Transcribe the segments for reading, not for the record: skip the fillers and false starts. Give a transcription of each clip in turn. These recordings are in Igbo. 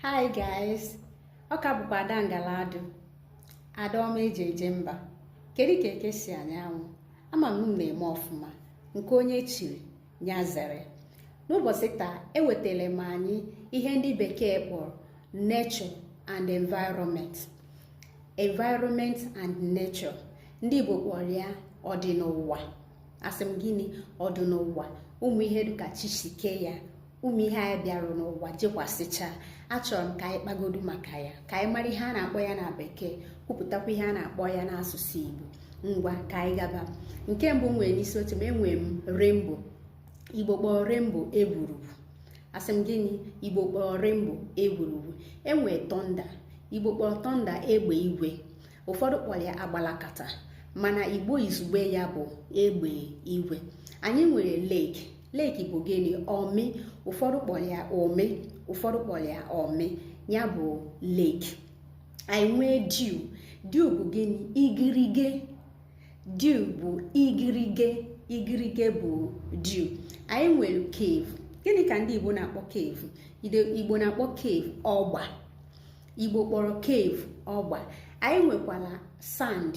Hi guys, ọ ka bụkwa Ada Ngaladu, Adaọma eji eje mba. Kedu ka eke si anyanwụ? Ama m na-eme ọfụma, nke onye chiri ya zere. N'ụbọchị taa ewetara m anyị ihe ndị bekee kpọrọ nature and environment. Environment and nature. Ndị Igbo kpọrọ ya ọdịnụwa. Asị m gịnị? Ọdịnụwa. Ụmụ ihe dịka chi si kee ya. Ụmụ ihe anyị bịarụ n'ụwa jekwasịcha. Achọrọ m ka anyị kpagodu maka ya, ka anyị mara ihe a na-akpọ ya na bekee, kwupụtakwa ihe a na-akpọ ya n'asụsụ Igbo. Ngwa ka anyị gaba. Nke mbụ nwere n'isi oche m enwere m rainbow. Igbo kpọrọ rainbow egwurugwu. Asị m gịnị? Igbo kpọrọ rainbow egwurugwu. Enwere thunder. Igbo kpọrọ thunder egbe igwe. Ụfọdụ kpọrọ ya agbalakata, mana Igbo izugbe ya bụ egbe igwe. Anyị nwere lake. Lake bụ gịnị? Ọmị. Ụfọdụ kpọrọ ya ome, ụfọdụ kpọrọ ya ọmị, ya bụ lake. Anyị nwee dew. Dew bụ gịnị? Igirige. Dew bụ igirige. Igirige bụ dew. Anyị nwere cave. Gịnị ka ndị Igbo na-akpọ cave? Igbo na-akpọ cave ọgba. Igbo kpọrọ cave ọgba. Anyị nwekwara sand,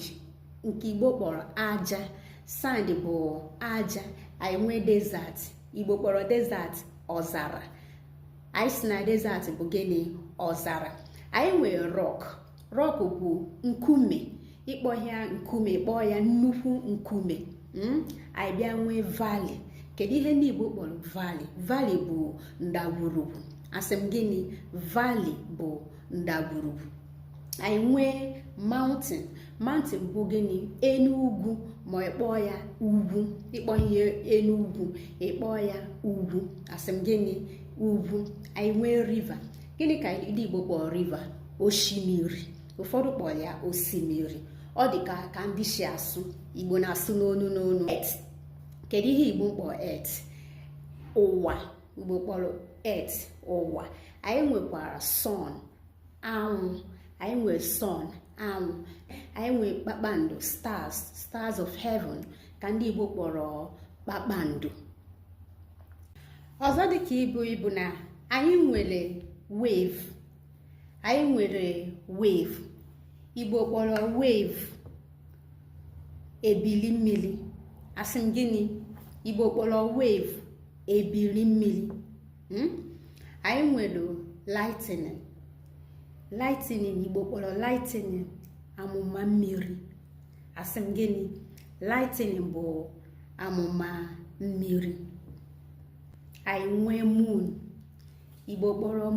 nke Igbo kpọrọ aja. Sand bụ aja. Anyị nwee desert. Igbo kpọrọ desert ọzara. Anyị si na desert bụ gịnị? Ọzara. Anyị nwere rock. Rock bụ nkume. Ịkpọ ya nkume, kpọọ ya nnukwu nkume. Anyị bịa nwee valley. Kedu ihe ndị Igbo kpọrọ valley? Valley bụ ndagwurugwu. Asị m gịnị? Valley bụ ndagwurugwu. Anyị nwee mountain. Mountain bụ gịnị? Enu ugwu, ma ịkpọọ ya ugwu. Ịkpọ ihe enu ugwu, ịkpọọ ya ugwu. Asị m gịnị? Ugwu. Anyị nwee river. Gịnị ka ndị Igbo kpọrọ river? Osimiri. Ụfọdụ kpọrọ ya osimiri. Ọ dị ka ndị si asụ. Igbo na-asụ n'onu n'onu. Earth. Kedu ihe Igbo kpọrọ earth? Ụwa. Igbo kpọrọ earth ụwa. Anyị nwekwara sun, anwụ. Anyị nwere sun, anwụ. Anyị nwere kpakpando, stars, stars of heaven, ka ndị Igbo kpọrọ kpakpando. Ọzọ dịka ibu na anyị nwere wave. Anyị nwere wave. Igbo kpọrọ wave ebili mmiri. Asị m gịnị? Igbo kpọrọ wave ebili mmiri. Anyị nwere lightning. Lightning, Igbo kpọrọ lightning amụma mmiri. Asị m gịnị? Lightning bụ amụma mmiri. Anyị nwee moon. Igbo kpọrọ